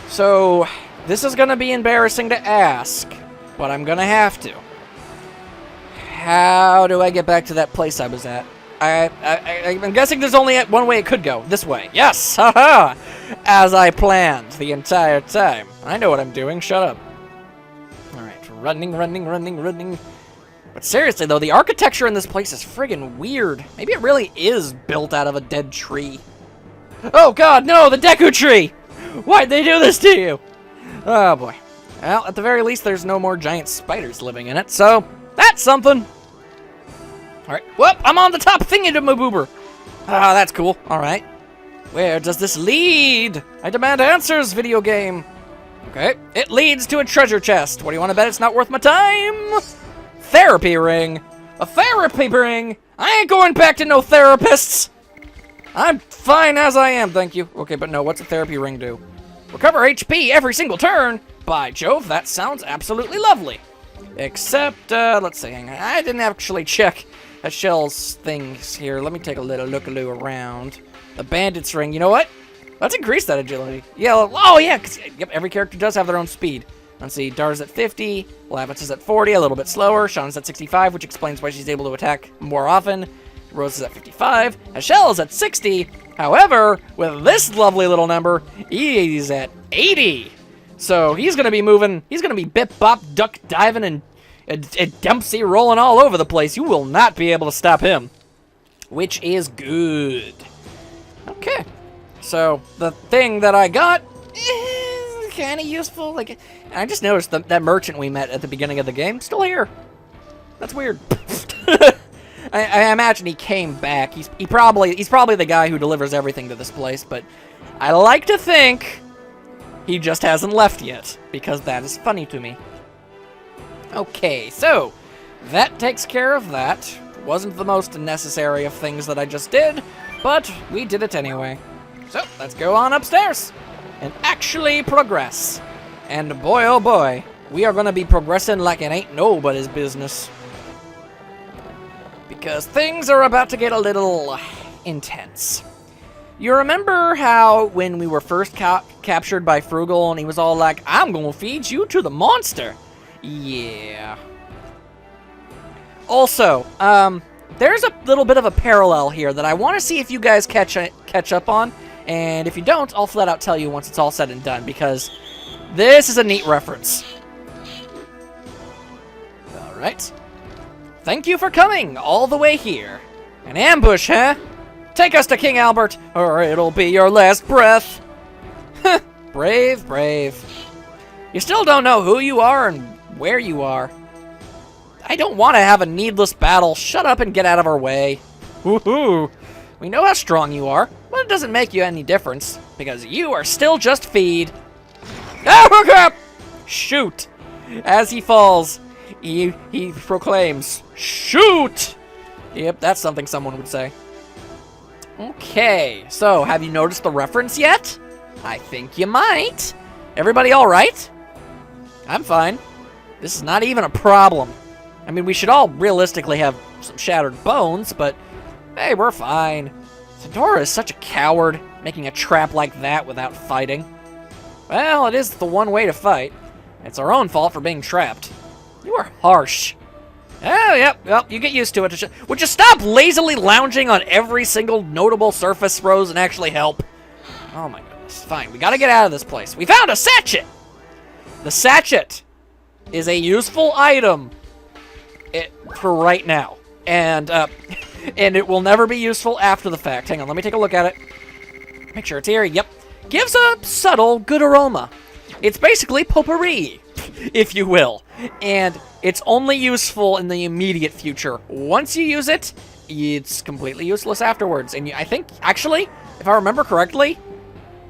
So, this is gonna be embarrassing to ask, but I'm gonna have to. How do I get back to that place I was at? I'm guessing there's only one way it could go. This way. Yes! Haha! As I planned the entire time. I know what I'm doing. Shut up. Alright. Running. But seriously, though, the architecture in this place is friggin' weird. Maybe it really is built out of a dead tree. Oh, God, no! The Deku Tree! Why'd they do this to you? Oh, boy. Well, at the very least, there's no more giant spiders living in it, so that's something. Alright, whoop, I'm on the top thingy-to-my-boober. Ah, that's cool. Alright. Where does this lead? I demand answers, video game. Okay, it leads to a treasure chest. What do you want to bet it's not worth my time? Therapy ring. A therapy ring? I ain't going back to no therapists. I'm fine as I am, thank you. Okay, but no, what's a therapy ring do? Recover HP every single turn. By Jove, that sounds absolutely lovely. Except, let's see, hang on. I didn't actually check Shell's things here. Let me take a little look-a-loo around. The bandit's ring, you know what? Let's increase that agility. Yeah, oh yeah, because yep, every character does have their own speed. Let's see, Dar's at 50, Lavitz is at 40, a little bit slower. Shauna's at 65, which explains why she's able to attack more often. Rose is at 55, Shell is at 60. However, with this lovely little number, he's at 80. So he's gonna be moving, he's gonna be bip bop duck diving and Dempsey rolling all over the place. You will not be able to stop him, which is good. Okay, so the thing that I got is kind of useful. Like, I just noticed that merchant we met at the beginning of the game still here. That's weird. I imagine he came back. He's probably the guy who delivers everything to this place. But I like to think he just hasn't left yet, because that is funny to me. Okay, so that takes care of that. Wasn't the most necessary of things that I just did, but we did it anyway. So let's go on upstairs and actually progress. And boy, oh boy, we are gonna be progressing like it ain't nobody's business. Because things are about to get a little intense. You remember how when we were first captured by Frugal and he was all like, I'm gonna feed you to the monster? Yeah. Also, there's a little bit of a parallel here that I want to see if you guys catch up on, and if you don't, I'll flat out tell you once it's all said and done, because this is a neat reference. Alright. Thank you for coming all the way here. An ambush, huh? Take us to King Albert, or it'll be your last breath. Brave, brave. You still don't know who you are and where you are. I don't want to have a needless battle. Shut up and get out of our way. Woohoo! We know how strong you are, but it doesn't make you any difference, because you are still just feed. Oh, crap! Shoot! As he falls, he proclaims, shoot! Yep, that's something someone would say. Okay, so have you noticed the reference yet? I think you might. Everybody all right? I'm fine. This is not even a problem. I mean, we should all realistically have some shattered bones, but hey, we're fine. Sandora is such a coward, making a trap like that without fighting. Well, it is the one way to fight. It's our own fault for being trapped. You are harsh. Oh, yep, well, you get used to it. Would you stop lazily lounging on every single notable surface, Rose, and actually help? Oh my goodness. Fine, we gotta get out of this place. We found a sachet! The sachet is a useful item for right now. And it will never be useful after the fact. Hang on, let me take a look at it. Make sure it's here. Yep. Gives a subtle, good aroma. It's basically potpourri, if you will. And it's only useful in the immediate future. Once you use it, it's completely useless afterwards. And I think, actually, if I remember correctly,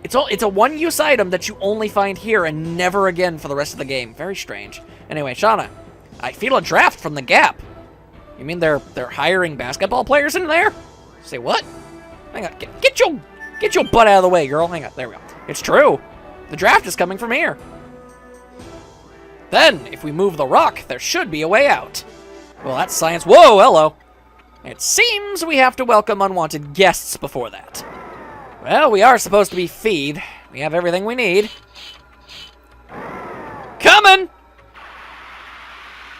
it's a one-use item that you only find here and never again for the rest of the game. Very strange. Anyway, Shauna, I feel a draft from the Gap. You mean they're hiring basketball players in there? Say what? Hang on, get your butt out of the way, girl. Hang on, there we go. It's true. The draft is coming from here. Then, if we move the rock, there should be a way out. Well, that's science. Whoa, hello. It seems we have to welcome unwanted guests before that. Well, we are supposed to be feed. We have everything we need. coming!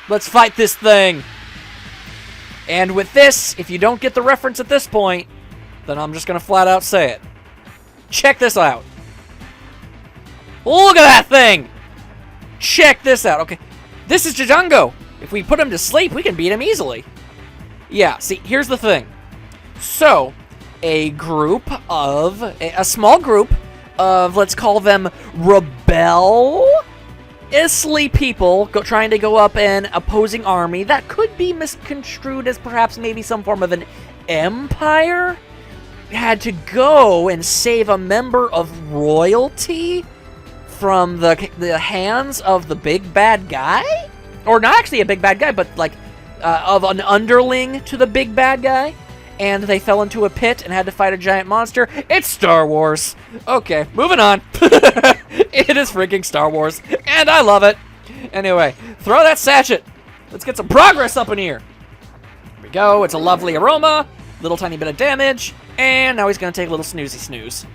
Let's fight this thing. And with this, if you don't get the reference at this point, then I'm just going to flat out say it. Check this out. Look at that thing! Check this out. Okay, this is Django. If we put him to sleep, we can beat him easily. Yeah, see, here's the thing. So, a small group of, let's call them rebel-isly people trying to go up an opposing army that could be misconstrued as perhaps maybe some form of an empire, had to go and save a member of royalty from the hands of the big bad guy? Or not actually a big bad guy, but like of an underling to the big bad guy. And they fell into a pit and had to fight a giant monster. It's Star Wars. Okay, moving on. It is freaking Star Wars, and I love it. Anyway, throw that sachet. Let's get some progress up in here. Here we go. It's a lovely aroma. Little tiny bit of damage. And now he's going to take a little snoozy snooze.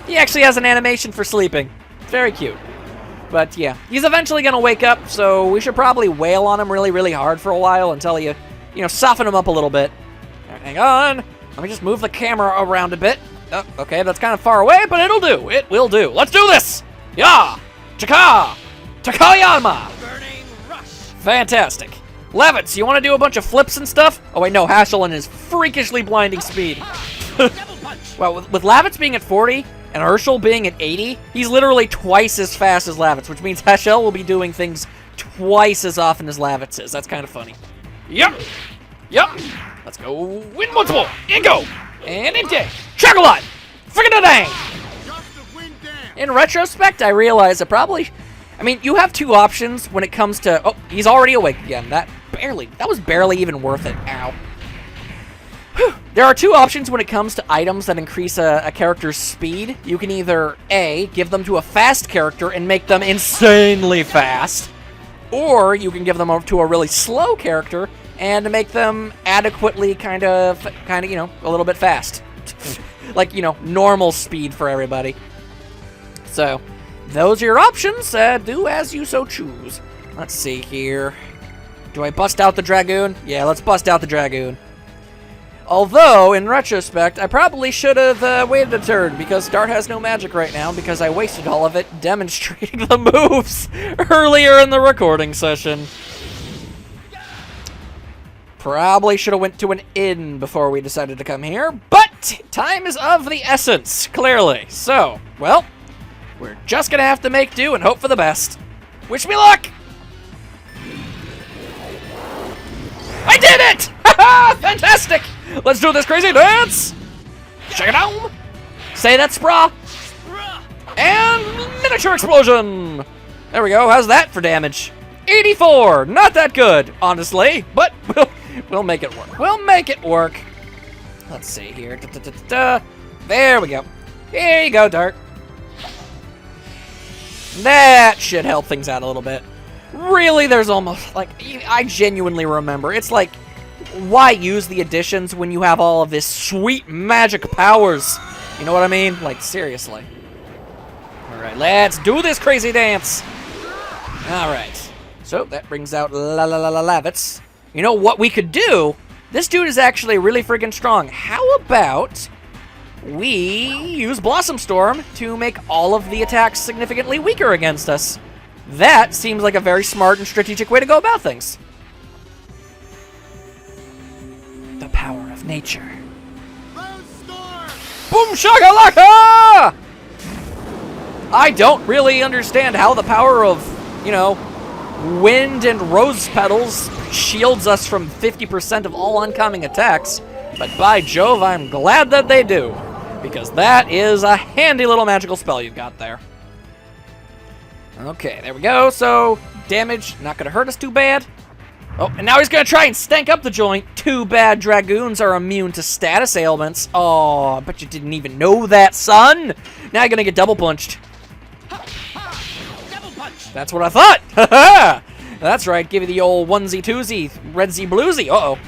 He actually has an animation for sleeping. Very cute. But yeah, he's eventually going to wake up, so we should probably wail on him really, really hard for a while until you soften him up a little bit. Right, hang on. Let me just move the camera around a bit. Oh, okay, that's kind of far away, but it'll do. It will do. Let's do this! Yeah! Chaka! Takayama! Burning rush! Fantastic. Levitz, you want to do a bunch of flips and stuff? Oh wait, no, Haschel and his freakishly blinding speed. Well, with Lavitz being at 40, and Herschel being at 80, he's literally twice as fast as Lavitz, which means Haschel will be doing things twice as often as Lavitz is. That's kind of funny. Yep. Yep. Let's go. Win once more. In go. And empty. Chocolate. Friggin' dang. In retrospect, I realize I probably... I mean, you have two options when it comes to... Oh, he's already awake again. That was barely even worth it. Ow. There are two options when it comes to items that increase a character's speed. You can either, A, give them to a fast character and make them insanely fast, or you can give them to a really slow character and make them adequately kind of, a little bit fast. Like, normal speed for everybody. So, those are your options. Do as you so choose. Let's see here. Do I bust out the Dragoon? Yeah, let's bust out the Dragoon. Although, in retrospect, I probably should have waited a turn, because Dart has no magic right now, because I wasted all of it demonstrating the moves earlier in the recording session. Probably should have went to an inn before we decided to come here, but time is of the essence, clearly. So, well, we're just gonna have to make do and hope for the best. Wish me luck! I did it! Haha! Fantastic! Let's do this crazy dance! Check it out! Say that, Spra! And miniature explosion! There we go, how's that for damage? 84! Not that good, honestly, but we'll make it work. We'll make it work. Let's see here. There we go. Here you go, Dart. That should help things out a little bit. Really, there's almost, like, I genuinely remember. It's like, why use the additions when you have all of this sweet magic powers? You know what I mean? Like, seriously. Alright, let's do this crazy dance. Alright. So, that brings out Lavitz. You know what we could do? This dude is actually really freaking strong. How about we use Blossom Storm to make all of the attacks significantly weaker against us? That seems like a very smart and strategic way to go about things. The power of nature. Boom shakalaka! I don't really understand how the power of, wind and rose petals shields us from 50% of all oncoming attacks, but by Jove, I'm glad that they do, because that is a handy little magical spell you've got there. Okay, there we go. So, damage, not going to hurt us too bad. Oh, and now he's going to try and stank up the joint. Too bad Dragoons are immune to status ailments. Oh, I bet you didn't even know that, son. Now you're going to get double punched. Double punch. That's what I thought. Haha. That's right. Give you the old onesie-twosie, redsie-bluesie. Uh-oh.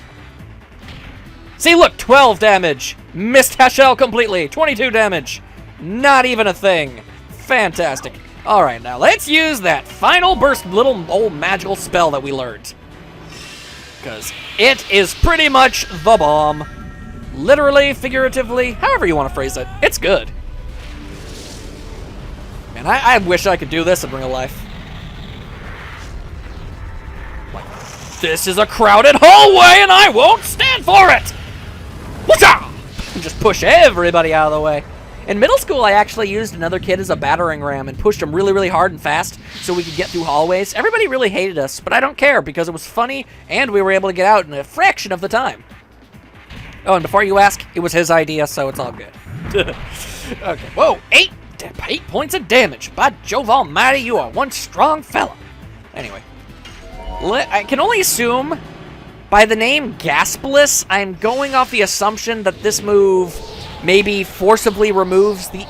See, look, 12 damage. Missed Hashel completely. 22 damage. Not even a thing. Fantastic. All right, now let's use that final burst little old magical spell that we learned. Because it is pretty much the bomb. Literally, figuratively, however you want to phrase it. It's good. Man, I wish I could do this in real life. This is a crowded hallway and I won't stand for it! Whatcha? Just push everybody out of the way. In middle school, I actually used another kid as a battering ram and pushed him really, really hard and fast so we could get through hallways. Everybody really hated us, but I don't care because it was funny and we were able to get out in a fraction of the time. Oh, and before you ask, it was his idea, so it's all good. Okay, whoa, 8 points of damage. By Jove almighty, you are one strong fella. Anyway, I can only assume by the name Gaspless, I'm going off the assumption that this move maybe forcibly removes the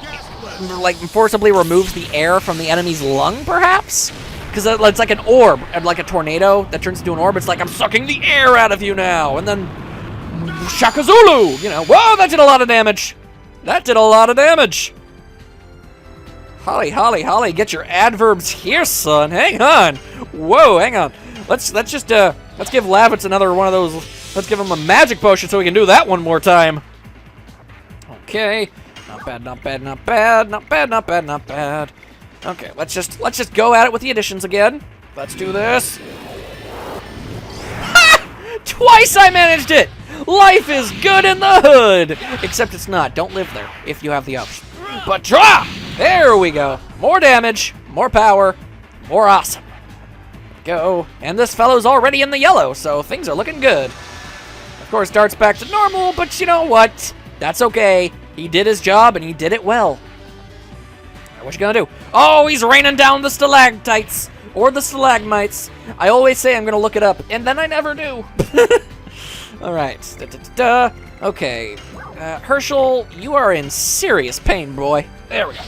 air from the enemy's lung, perhaps? Because it's like an orb, like a tornado that turns into an orb. It's like, I'm sucking the air out of you now, and then Shaka Zulu, you know. Whoa, that did a lot of damage. That did a lot of damage. Holly, get your adverbs here, son. Hang on. Whoa, hang on. Let's give Lavitz another one of those. Let's give him a magic potion so we can do that one more time. Okay. Not bad. Okay, let's just go at it with the additions again. Let's do this. Ha! Twice I managed it! Life is good in the hood! Except it's not. Don't live there if you have the option. But draw! There we go. More damage, more power, more awesome. Go. And this fellow's already in the yellow, so things are looking good. Of course, Dart's back to normal, but you know what? That's okay. He did his job, and he did it well. What you gonna do? Oh, he's raining down the stalactites. Or the stalagmites. I always say I'm gonna look it up, and then I never do. Alright. Okay. Herschel, you are in serious pain, boy. There we go.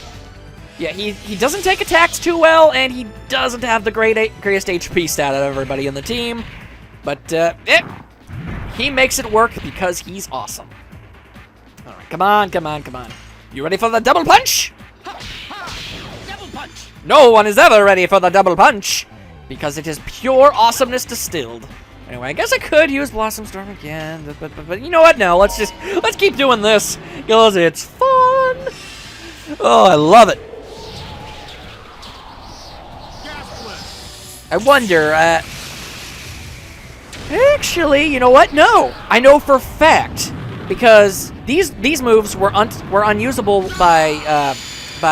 Yeah, he doesn't take attacks too well, and he doesn't have the greatest HP stat out of everybody in the team. But, he makes it work because he's awesome. Alright, come on. You ready for the double punch? Double punch! No one is ever ready for the double punch, because it is pure awesomeness distilled. Anyway, I guess I could use Blossom Storm again, but you know what? No, let's keep doing this, because it's fun. Oh, I love it. I wonder, actually, you know what? No, I know for a fact, because these moves were unusable by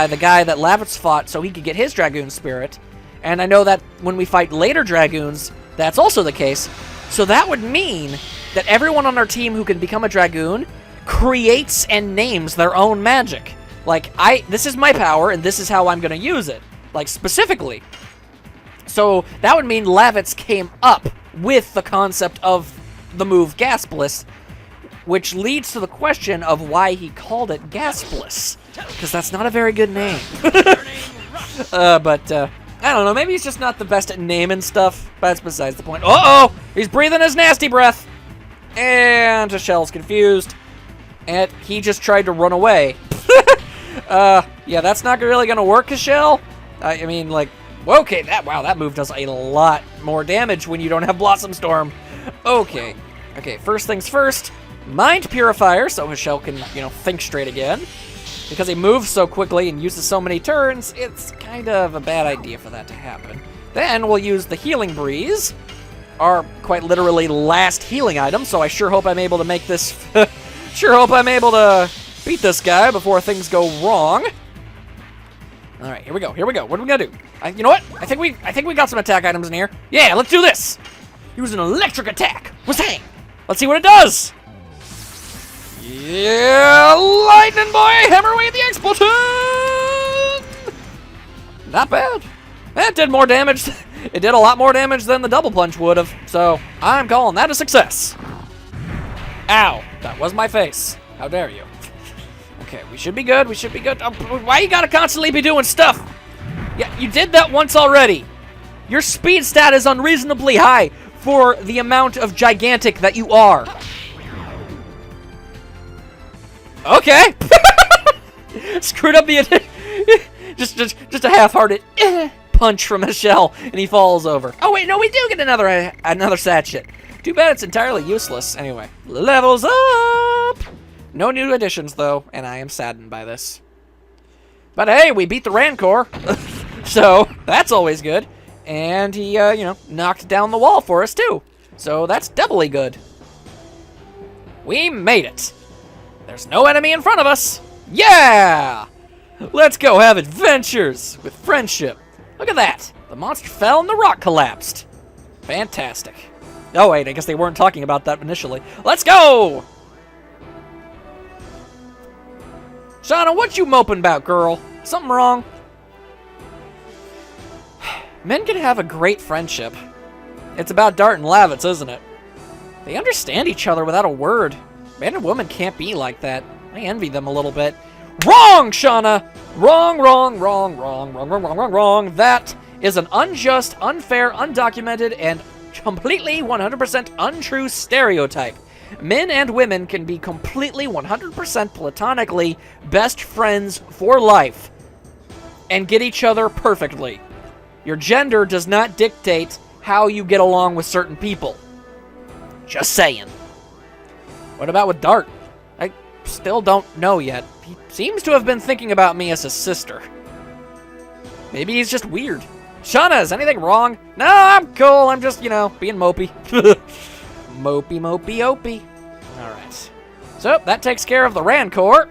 the guy that Lavitz fought, so he could get his Dragoon spirit, and I know that when we fight later Dragoons, that's also the case. So that would mean that everyone on our team who can become a Dragoon creates and names their own magic. Like, this is my power, and this is how I'm going to use it. Like, specifically. So that would mean Lavitz came up with the concept of the move Gaspless, which leads to the question of why he called it Gaspless. Because that's not a very good name. I don't know, maybe he's just not the best at naming stuff, but that's besides the point. Uh-oh! He's breathing his nasty breath! And Hachel's confused. And he just tried to run away. Yeah, that's not really gonna work, Hachel. I mean, like, okay, that move does a lot more damage when you don't have Blossom Storm. Okay, first things first, Mind Purifier, so Hachel can, think straight again. Because he moves so quickly and uses so many turns, it's kind of a bad idea for that to happen. Then we'll use the Healing Breeze, our quite literally last healing item, so I sure hope I'm able to make this... sure hope I'm able to beat this guy before things go wrong. Alright, here we go. What are we gonna do? You know what? I think we got some attack items in here. Yeah, let's do this! Use an electric attack! What's Let's see what it does! Yeah, lightning boy, hammer away at the explosion! Not bad. That did more damage. It did a lot more damage than the double punch would have. So I'm calling that a success. Ow, that was my face. How dare you? Okay, we should be good. Why you gotta constantly be doing stuff? Yeah, you did that once already. Your speed stat is unreasonably high for the amount of gigantic that you are. Okay. Screwed up the just a half-hearted punch from Michelle, and he falls over. Oh wait, no, we do get another sachet. Too bad it's entirely useless. Anyway, levels up. No new additions though, and I am saddened by this. But hey, we beat the Rancor, so that's always good. And he, you know, knocked down the wall for us too. So that's doubly good. We made it. There's no enemy in front of us. Yeah! Let's go have adventures with friendship. Look at that. The monster fell and the rock collapsed. Fantastic. Oh, wait, I guess they weren't talking about that initially. Let's go! Shauna, what you moping about, girl? Something wrong? Men can have a great friendship. It's about Dart and Lavitz, isn't it? They understand each other without a word. Man and woman can't be like that. I envy them a little bit. Wrong, Shauna! Wrong, wrong, wrong, wrong, wrong, wrong, wrong, wrong, wrong. That is an unjust, unfair, undocumented, and completely 100% untrue stereotype. Men and women can be completely 100% platonically best friends for life and get each other perfectly. Your gender does not dictate how you get along with certain people. Just saying. What about with Dart? I still don't know yet. He seems to have been thinking about me as his sister. Maybe he's just weird. Shauna, is anything wrong? No, I'm cool. I'm just, you know, being mopey. Mopey, mopey, opey. Alright. So, that takes care of the Rancor.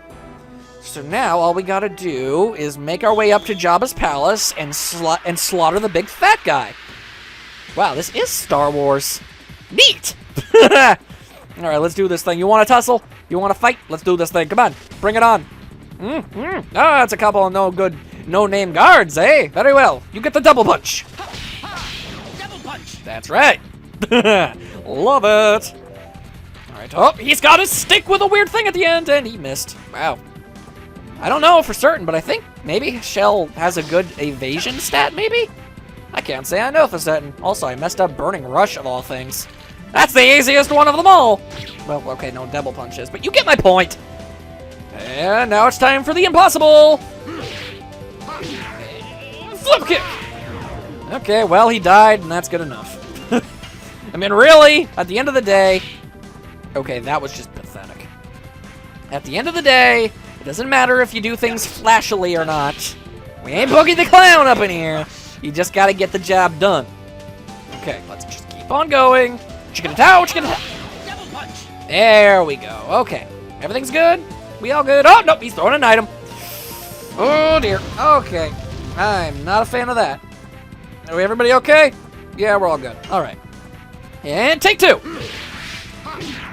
So now, all we gotta do is make our way up to Jabba's palace and slaughter the big fat guy. Wow, this is Star Wars. Neat! Alright, let's do this thing. You want to tussle? You want to fight? Let's do this thing. Come on, bring it on. Ah, it's a couple of no-name guards, eh? Very well. You get the double punch. Double punch. That's right. Love it. Alright, oh, he's got his stick with a weird thing at the end, and he missed. Wow. I don't know for certain, but I think maybe Shell has a good evasion stat, maybe? I can't say I know for certain. Also, I messed up Burning Rush of all things. That's the easiest one of them all. Well, okay, no double punches, but you get my point. And now it's time for the impossible. Flip kick. Okay, well, he died, and that's good enough. I mean, really, at the end of the day... Okay, that was just pathetic. At the end of the day, it doesn't matter if you do things flashily or not. We ain't Boogie the Clown up in here. You just gotta get the job done. Okay, let's just keep on going. Chicken towel, chicken towel. Double punch. There we go. Okay, everything's good. We all good? Oh, nope, he's throwing an item. Oh, dear. Okay, I'm not a fan of that. Are everybody okay? Yeah, we're all good. All right. And take two.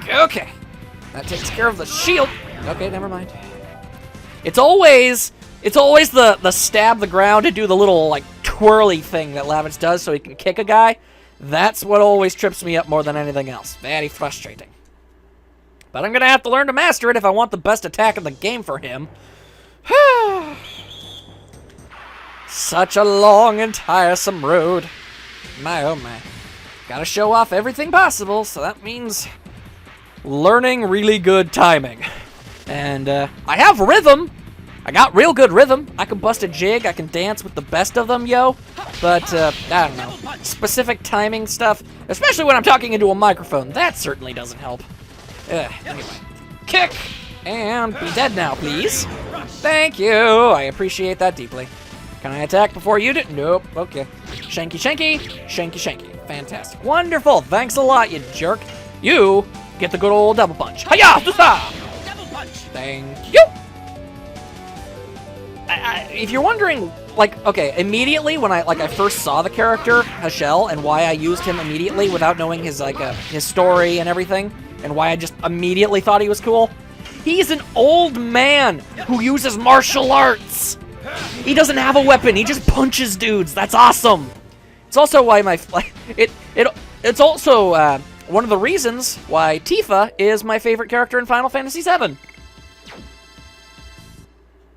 Okay. That takes care of the shield. Okay, never mind. It's always the stab the ground and do the little, like, twirly thing that Lavitz does so he can kick a guy. That's what always trips me up more than anything else. Very frustrating. But I'm going to have to learn to master it if I want the best attack in the game for him. Such a long and tiresome road. My, oh my. Gotta show off everything possible, so that means learning really good timing. And I have rhythm. I got real good rhythm. I can bust a jig. I can dance with the best of them, yo. But, I don't know. Specific timing stuff, especially when I'm talking into a microphone, that certainly doesn't help. Anyway. Kick! And be dead now, please. Thank you. I appreciate that deeply. Can I attack before you do? Nope. Okay. Shanky, shanky. Shanky, shanky. Fantastic. Wonderful. Thanks a lot, you jerk. You get the good old double punch. Hiya! Double punch. Thank you. If you're wondering, like, okay, immediately when I first saw the character Hashel and why I used him immediately without knowing his his story and everything, and why I just immediately thought he was cool, he's an old man who uses martial arts. He doesn't have a weapon. He just punches dudes. That's awesome. It's also why it's also one of the reasons why Tifa is my favorite character in Final Fantasy VII.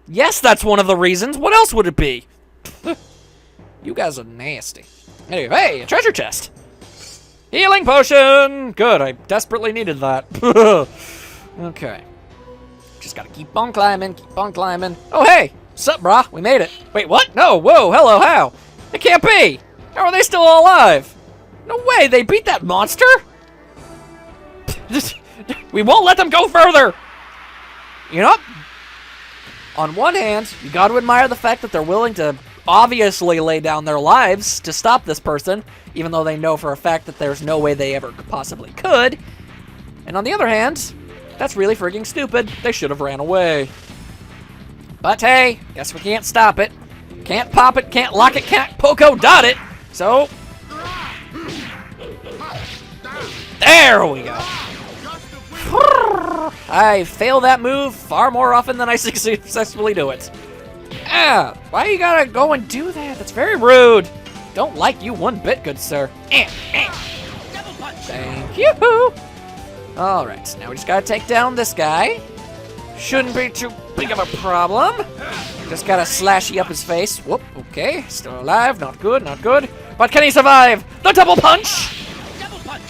Yes, that's one of the reasons. What else would it be? You guys are nasty. Anyway, hey, a treasure chest. Healing potion. Good, I desperately needed that. Okay. Just gotta keep on climbing, keep on climbing. Oh, hey, Sup, brah? We made it. Wait, what? No, whoa, hello, how? It can't be! How are they still alive? No way, they beat that monster? We won't let them go further! You know, on one hand, you gotta admire the fact that they're willing to obviously lay down their lives to stop this person, even though they know for a fact that there's no way they ever possibly could. And on the other hand, that's really frigging stupid. They should have ran away. But hey, guess we can't stop it. Can't pop it, can't lock it, can't poco dot it. So, there we go. I fail that move far more often than I successfully do it. Ah, why you gotta go and do that? That's very rude. Don't like you one bit, good sir. Thank you. Alright, now we just gotta take down this guy. Shouldn't be too big of a problem. Just gotta slashy up his face. Whoop, okay, still alive, not good, not good. But can he survive the double punch? Double punch.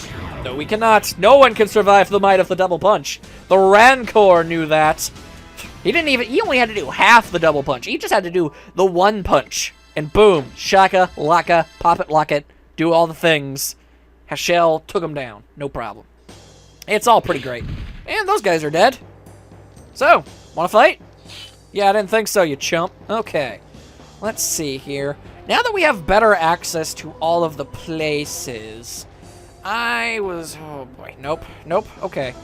No, we cannot. No one can survive the might of the double punch. The Rancor knew that. He only had to do half the double punch. He just had to do the one punch. And boom, shaka, laka, pop it, lock it, do all the things. Hashel took him down. No problem. It's all pretty great. And those guys are dead. So, wanna fight? Yeah, I didn't think so, you chump. Okay. Let's see here. Now that we have better access to all of the places, oh boy, nope, okay.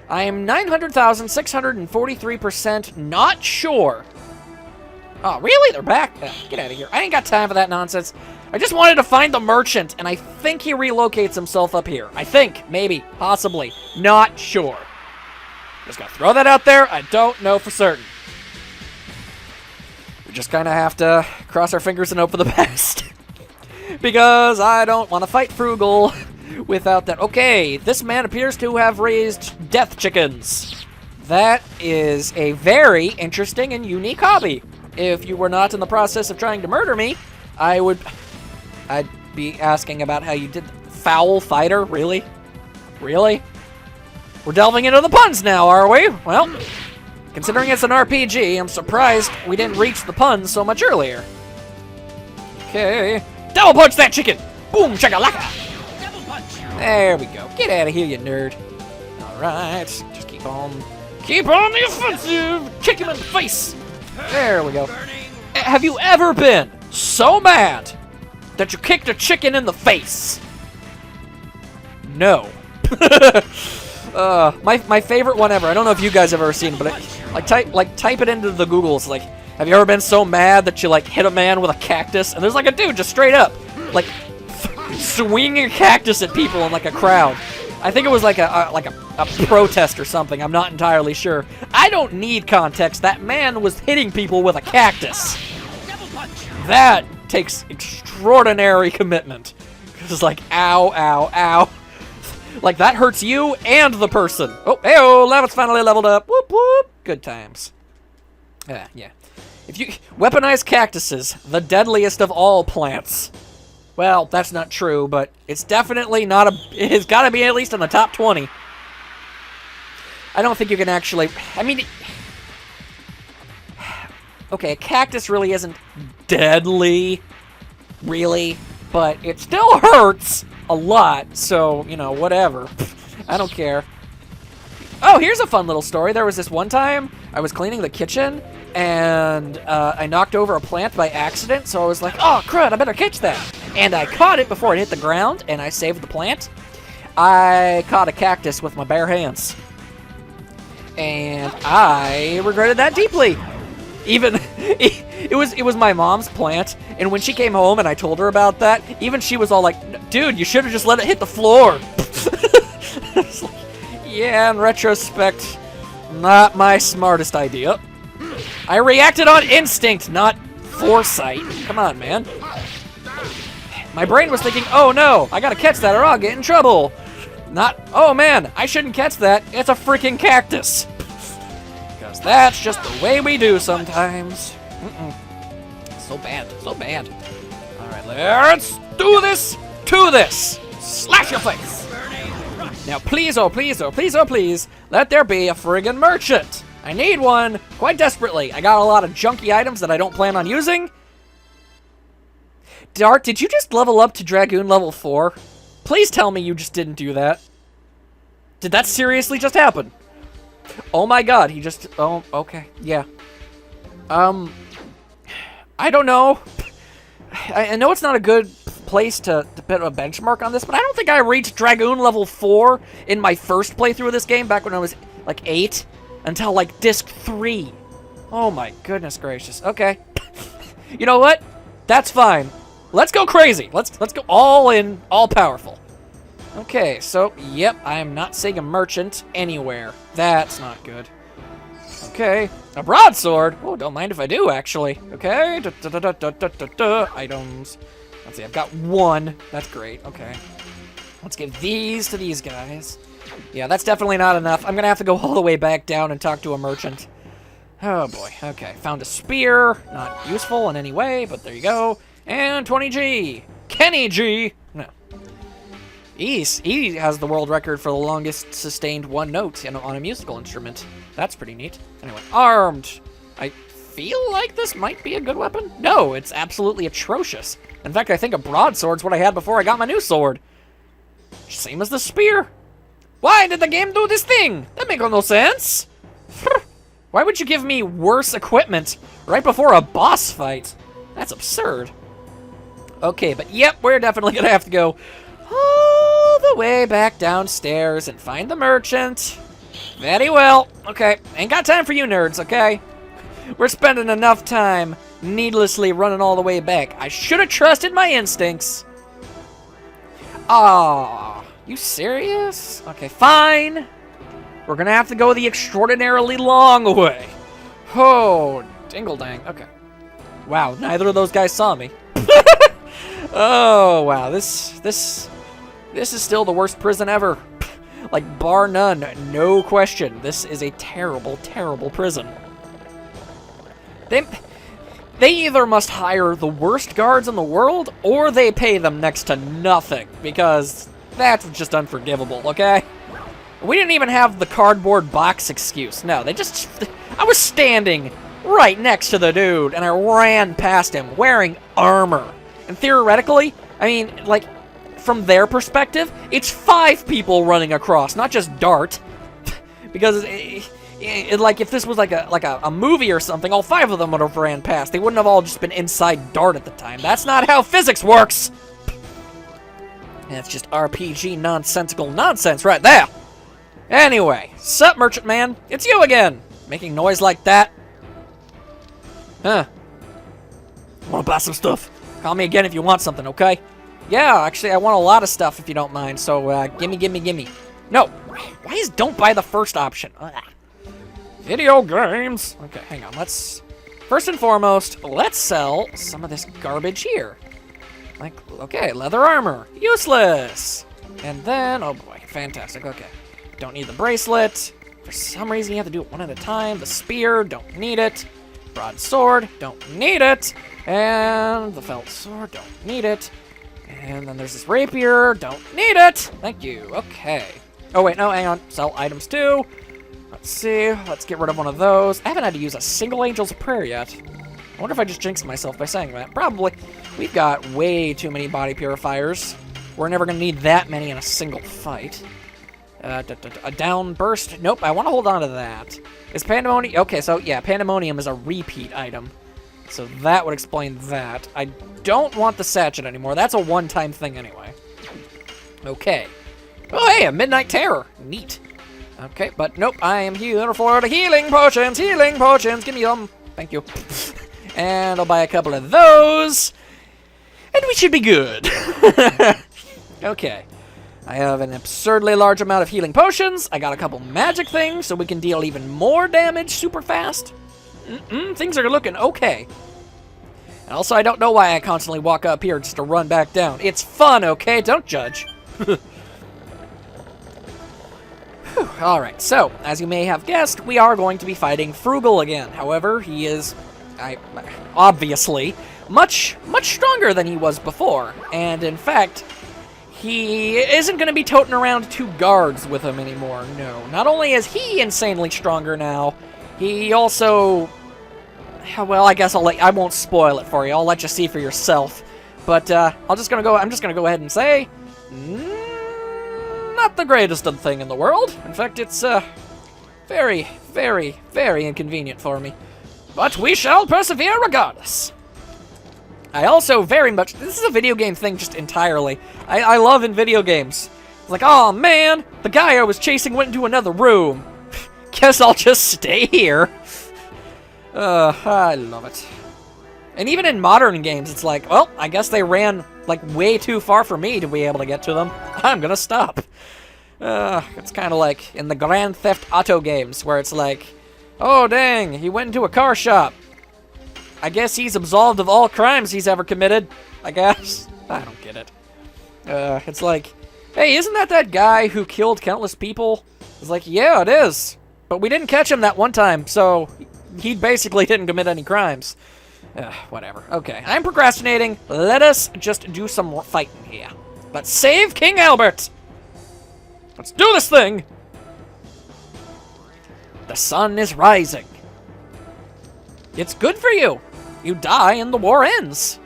I am 900,643% not sure. Oh, really? They're back? Ugh, get out of here. I ain't got time for that nonsense. I just wanted to find the merchant, and I think he relocates himself up here. I think, maybe, possibly, not sure. Just gotta throw that out there. I don't know for certain. We just kind of have to cross our fingers and hope for the best. Because I don't want to fight Frugal without that. Okay, this man appears to have raised death chickens. That is a very interesting and unique hobby. If you were not in the process of trying to murder me, I'd be asking about how you did. Foul fighter? Really? Really? We're delving into the puns now, are we? Well, considering it's an RPG, I'm surprised we didn't reach the puns so much earlier. Okay. Double punch that chicken! Boom, shakalaka! Double punch. There we go. Get out of here, you nerd. Alright, just keep on the offensive! Kick him in the face! There we go. Have you ever been so mad that you kicked a chicken in the face? No. My favorite one ever. I don't know if you guys have ever seen it, but type it into the Googles. Like, have you ever been so mad that you like hit a man with a cactus? And there's like a dude just straight up, like swinging a cactus at people in like a crowd. I think it was like a protest or something. I'm not entirely sure. I don't need context. That man was hitting people with a cactus. That takes extraordinary commitment. It's like, ow, ow, ow. Like, that hurts you and the person. Oh, hey-oh, Levitt's finally leveled up. Whoop, whoop. Good times. Yeah. If you weaponize cactuses, the deadliest of all plants. Well, that's not true, but it's definitely not it's got to be at least in the top 20. I don't think you can actually, I mean, okay, a cactus really isn't deadly, really, but it still hurts a lot, so, you know, whatever. I don't care. Oh, here's a fun little story. There was this one time I was cleaning the kitchen, and I knocked over a plant by accident, so I was like, oh, crud, I better catch that. And I caught it before it hit the ground, and I saved the plant. I caught a cactus with my bare hands. And I regretted that deeply. Even, it was my mom's plant, and when she came home and I told her about that, even she was all like, dude, you should have just let it hit the floor. Like, yeah, in retrospect, not my smartest idea. I reacted on instinct, not foresight. Come on, man. My brain was thinking, oh no, I gotta catch that or I'll get in trouble. Not, oh man, I shouldn't catch that. It's a freaking cactus. Because that's just the way we do sometimes. So bad, so bad. Alright, let's do this to this. Slash your face. Now please, oh please, oh please, oh please, let there be a friggin' merchant. I need one quite desperately. I got a lot of junky items that I don't plan on using. Dart, did you just level up to Dragoon level 4? Please tell me you just didn't do that. Did that seriously just happen? Oh my god, he just... Oh, okay, yeah. I don't know. I know it's not a good place to put a benchmark on this, but I don't think I reached Dragoon level 4 in my first playthrough of this game back when I was, like, 8 until, like, disc 3. Oh my goodness gracious. Okay. You know what? That's fine. Let's go crazy. Let's go all in, all powerful. Okay, so, yep, I am not seeing a merchant anywhere. That's not good. Okay, a broadsword. Oh, don't mind if I do, actually. Okay, items. Let's see, I've got one. That's great, okay. Let's give these to these guys. Yeah, that's definitely not enough. I'm gonna have to go all the way back down and talk to a merchant. Oh, boy. Okay, found a spear. Not useful in any way, but there you go. And 20G. Kenny G. No. He has the world record for the longest sustained one note on a musical instrument. That's pretty neat. Anyway, armed. I feel like this might be a good weapon. No, it's absolutely atrocious. In fact, I think a broadsword's what I had before I got my new sword. Same as the spear. Why did the game do this thing? That makes no sense. Why would you give me worse equipment right before a boss fight? That's absurd. Okay, but yep, we're definitely gonna have to go all the way back downstairs and find the merchant. Very well. Okay, ain't got time for you nerds, okay? We're spending enough time needlessly running all the way back. I should have trusted my instincts. Aw, you serious? Okay, fine. We're gonna have to go the extraordinarily long way. Oh, dingle-dang. Okay. Wow, neither of those guys saw me. Oh, wow. This is still the worst prison ever. Like, bar none. No question. This is a terrible, terrible prison. They either must hire the worst guards in the world, or they pay them next to nothing, because that's just unforgivable, okay? We didn't even have the cardboard box excuse. No, I was standing right next to the dude, and I ran past him wearing armor. And theoretically, I mean, like, from their perspective, it's 5 people running across, not just Dart. Because, like, if this was like a movie or something, all 5 of them would have ran past. They wouldn't have all just been inside Dart at the time. That's not how physics works! That's just RPG nonsensical nonsense right there! Anyway, sup, merchant man? It's you again! Making noise like that? Huh. Wanna buy some stuff? Call me again if you want something, okay? Yeah, actually, I want a lot of stuff if you don't mind, so, gimme. No! Why is don't buy the first option? Ugh. Video games! Okay, hang on, first and foremost, let's sell some of this garbage here. Like, okay, leather armor. Useless! And then, oh boy, fantastic, okay. Don't need the bracelet. For some reason, you have to do it one at a time. The spear, don't need it. Broadsword, don't need it. And the felt sword, don't need it. And then there's this rapier, don't need it. Thank you, okay. Oh wait, no, hang on, sell items too. Let's see, let's get rid of one of those. I haven't had to use a single Angel's Prayer yet. I wonder if I just jinxed myself by saying that. Probably. We've got way too many body purifiers. We're never gonna need that many in a single fight. A down burst. Nope, I want to hold on to that. Is Pandemonium... Okay, so, yeah, Pandemonium is a repeat item. So that would explain that. I don't want the sachet anymore. That's a one-time thing anyway. Okay. Oh, hey, a Midnight Terror. Neat. Okay, but nope, I am here for the healing potions. Healing potions. Give me them. Thank you. And I'll buy a couple of those. And we should be good. Okay. I have an absurdly large amount of healing potions. I got a couple magic things, so we can deal even more damage super fast. Things are looking okay. And also, I don't know why I constantly walk up here just to run back down. It's fun, okay? Don't judge. Alright, so, as you may have guessed, we are going to be fighting Frugal again. However, he is, obviously, much stronger than he was before. And in fact... he isn't going to be toting around 2 guards with him anymore, no. Not only is he insanely stronger now, He also... Well, I guess I won't spoil it for you. I'll let you see for yourself. But I'm just gonna go ahead and say, not the greatest of thing in the world. In fact, it's very, very, very inconvenient for me. But we shall persevere regardless. I also very much... This is a video game thing just entirely. I love in video games. It's like, oh man, the guy I was chasing went into another room. Guess I'll just stay here. I love it. And even in modern games, it's like, well, I guess they ran, like, way too far for me to be able to get to them. I'm gonna stop. It's kind of like in the Grand Theft Auto games, where it's like, oh, dang, he went into a car shop. I guess he's absolved of all crimes he's ever committed, I guess. I don't get it. It's like, hey, isn't that guy who killed countless people? It's like, yeah, it is. But we didn't catch him that one time, so he basically didn't commit any crimes. Whatever. Okay, I'm procrastinating. Let us just do some more fighting here. Let's save King Albert! Let's do this thing! The sun is rising. It's good for you. You die and the war ends.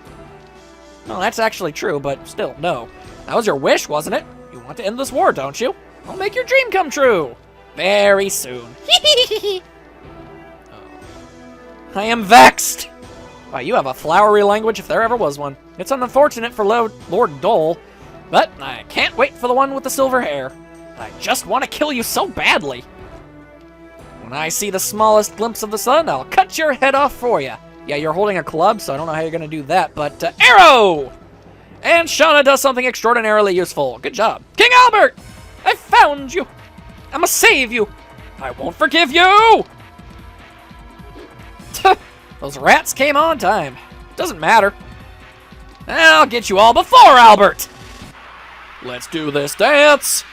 Well, that's actually true, but still, no. That was your wish, wasn't it? You want to end this war, don't you? I'll make your dream come true. Very soon. I am vexed. Wow, you have a flowery language if there ever was one. It's unfortunate for Lord Dole, but I can't wait for the one with the silver hair. I just want to kill you so badly. When I see the smallest glimpse of the sun, I'll cut your head off for you. Yeah, you're holding a club, so I don't know how you're going to do that, but arrow! And Shauna does something extraordinarily useful. Good job. King Albert! I found you! I'm gonna save you! I won't forgive you! Those rats came on time. Doesn't matter. I'll get you all before Albert! Let's do this dance!